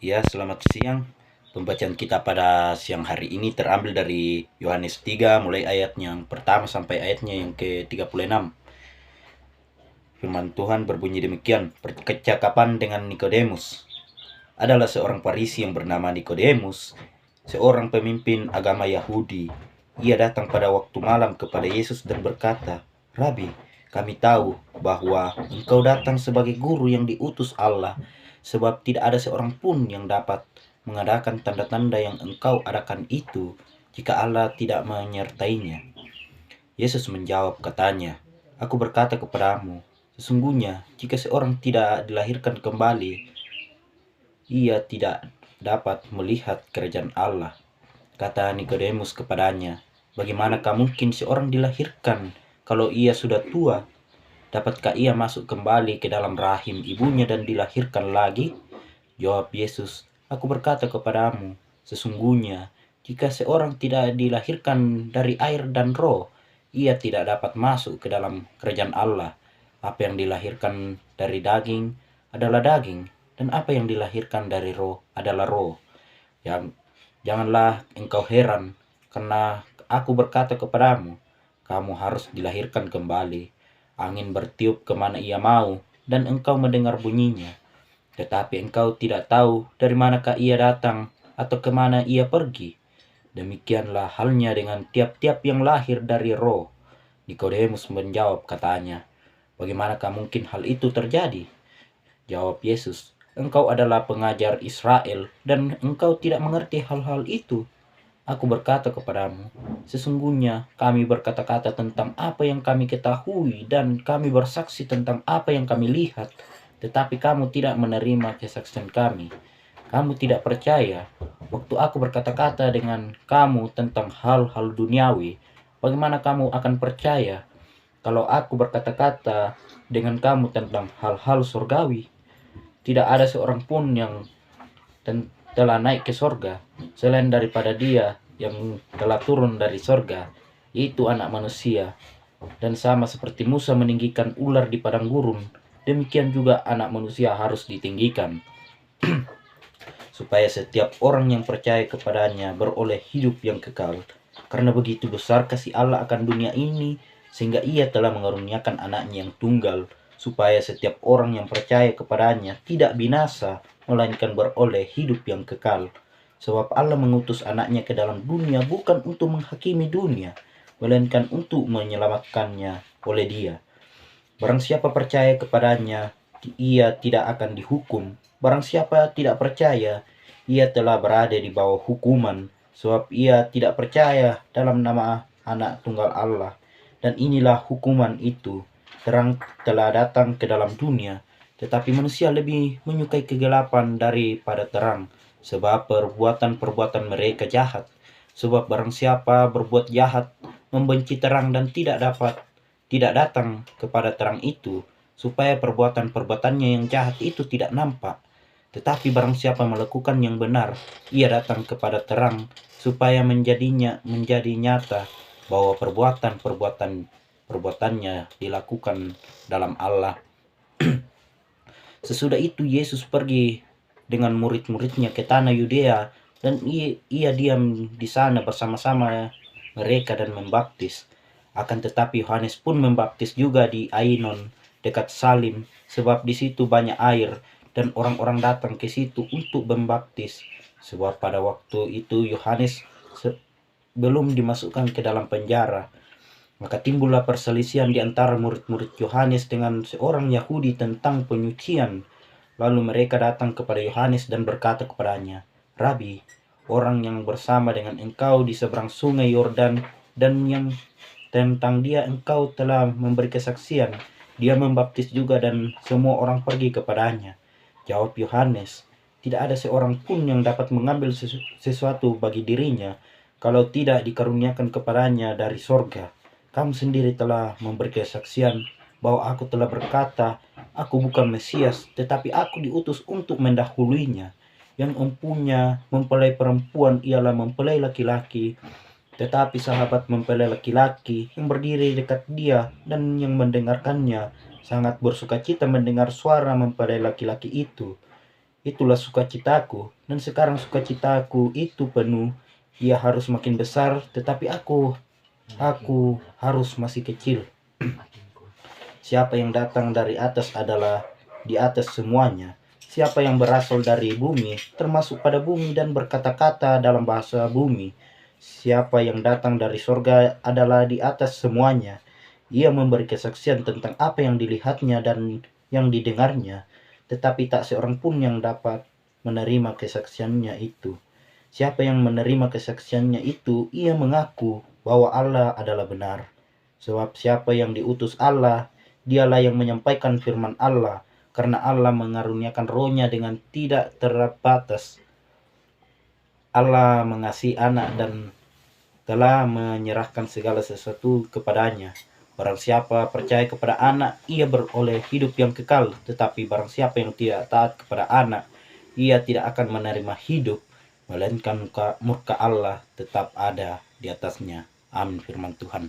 Ya, selamat siang. Pembacaan kita pada siang hari ini terambil dari Yohanes 3 mulai ayat yang pertama sampai ayatnya yang ke-36. Firman Tuhan berbunyi demikian, percakapan dengan Nikodemus. Adalah seorang Farisi yang bernama Nikodemus, seorang pemimpin agama Yahudi. Ia datang pada waktu malam kepada Yesus dan berkata, "Rabi, kami tahu bahwa engkau datang sebagai guru yang diutus Allah, sebab tidak ada seorang pun yang dapat mengadakan tanda-tanda yang engkau adakan itu jika Allah tidak menyertainya." Yesus menjawab katanya, "Aku berkata kepadamu, sesungguhnya jika seorang tidak dilahirkan kembali, ia tidak dapat melihat kerajaan Allah." Kata Nikodemus kepadanya, "Bagaimanakah mungkin seorang dilahirkan kalau ia sudah tua? Dapatkah ia masuk kembali ke dalam rahim ibunya dan dilahirkan lagi?" Jawab Yesus, "Aku berkata kepadamu, sesungguhnya jika seorang tidak dilahirkan dari air dan roh, ia tidak dapat masuk ke dalam kerajaan Allah. Apa yang dilahirkan dari daging adalah daging, dan apa yang dilahirkan dari roh adalah roh. Yang janganlah engkau heran, karena aku berkata kepadamu, kamu harus dilahirkan kembali. Angin bertiup kemana ia mau, dan engkau mendengar bunyinya, tetapi engkau tidak tahu dari manakah ia datang atau kemana ia pergi. Demikianlah halnya dengan tiap-tiap yang lahir dari roh." Nikodemus menjawab katanya, "Bagaimanakah mungkin hal itu terjadi?" Jawab Yesus, "Engkau adalah pengajar Israel dan engkau tidak mengerti hal-hal itu. Aku berkata kepadamu, sesungguhnya kami berkata-kata tentang apa yang kami ketahui dan kami bersaksi tentang apa yang kami lihat, tetapi kamu tidak menerima kesaksian kami. Kamu tidak percaya. Waktu aku berkata-kata dengan kamu tentang hal-hal duniawi, bagaimana kamu akan percaya kalau aku berkata-kata dengan kamu tentang hal-hal surgawi? Tidak ada seorang pun yang telah naik ke sorga selain daripada dia yang telah turun dari sorga, yaitu Anak Manusia. Dan sama seperti Musa meninggikan ular di padang gurun, demikian juga Anak Manusia harus ditinggikan, supaya setiap orang yang percaya kepadanya beroleh hidup yang kekal. Karena begitu besar kasih Allah akan dunia ini, sehingga ia telah mengaruniakan anaknya yang tunggal, supaya setiap orang yang percaya kepadanya tidak binasa, melainkan beroleh hidup yang kekal. Sebab Allah mengutus anaknya ke dalam dunia bukan untuk menghakimi dunia, melainkan untuk menyelamatkannya oleh dia. Barang siapa percaya kepadanya, ia tidak akan dihukum. Barang siapa tidak percaya, ia telah berada di bawah hukuman, sebab ia tidak percaya dalam nama Anak Tunggal Allah. Dan inilah hukuman itu, terang telah datang ke dalam dunia, tetapi manusia lebih menyukai kegelapan daripada terang, sebab perbuatan-perbuatan mereka jahat. Sebab barang siapa berbuat jahat, membenci terang dan tidak datang kepada terang itu, supaya perbuatan-perbuatannya yang jahat itu tidak nampak. Tetapi barang siapa melakukan yang benar, ia datang kepada terang, supaya menjadi nyata bahwa perbuatannya dilakukan dalam Allah. Sesudah itu Yesus pergi dengan murid-muridnya ke tanah Yudea, dan ia diam di sana bersama-sama mereka dan membaptis. Akan tetapi Yohanes pun membaptis juga di Ainon dekat Salim, sebab di situ banyak air dan orang-orang datang ke situ untuk membaptis. Sebab pada waktu itu Yohanes belum dimasukkan ke dalam penjara. Maka timbullah perselisihan di antara murid-murid Yohanes dengan seorang Yahudi tentang penyucian. Lalu mereka datang kepada Yohanes dan berkata kepadanya, "Rabi, orang yang bersama dengan engkau di seberang sungai Yordan dan yang tentang dia engkau telah memberi kesaksian, dia membaptis juga dan semua orang pergi kepadanya." Jawab Yohanes, "Tidak ada seorang pun yang dapat mengambil sesuatu bagi dirinya kalau tidak dikaruniakan kepadanya dari sorga. Kamu sendiri telah memberi kesaksian bahwa aku telah berkata, aku bukan Mesias, tetapi aku diutus untuk mendahuluinya. Yang empunya mempelai perempuan ialah mempelai laki-laki, tetapi sahabat mempelai laki-laki yang berdiri dekat dia dan yang mendengarkannya sangat bersukacita mendengar suara mempelai laki-laki itu. itulah sukacitaku. Dan sekarang sukacitaku itu penuh, ia harus makin besar, tetapi aku harus masih kecil. Siapa yang datang dari atas adalah di atas semuanya. Siapa yang berasal dari bumi, termasuk pada bumi dan berkata-kata dalam bahasa bumi. Siapa yang datang dari sorga adalah di atas semuanya. Ia memberi kesaksian tentang apa yang dilihatnya dan yang didengarnya, tetapi tak seorang pun yang dapat menerima kesaksiannya itu. Siapa yang menerima kesaksiannya itu, ia mengaku bahwa Allah adalah benar. Sebab siapa yang diutus Allah, dialah yang menyampaikan firman Allah, karena Allah mengaruniakan rohnya dengan tidak terbatas. Allah mengasihi anak dan telah menyerahkan segala sesuatu kepadanya. Barang siapa percaya kepada anak, ia beroleh hidup yang kekal. Tetapi barang siapa yang tidak taat kepada anak, ia tidak akan menerima hidup, melainkan murka Allah tetap ada di atasnya. Amin firman Tuhan.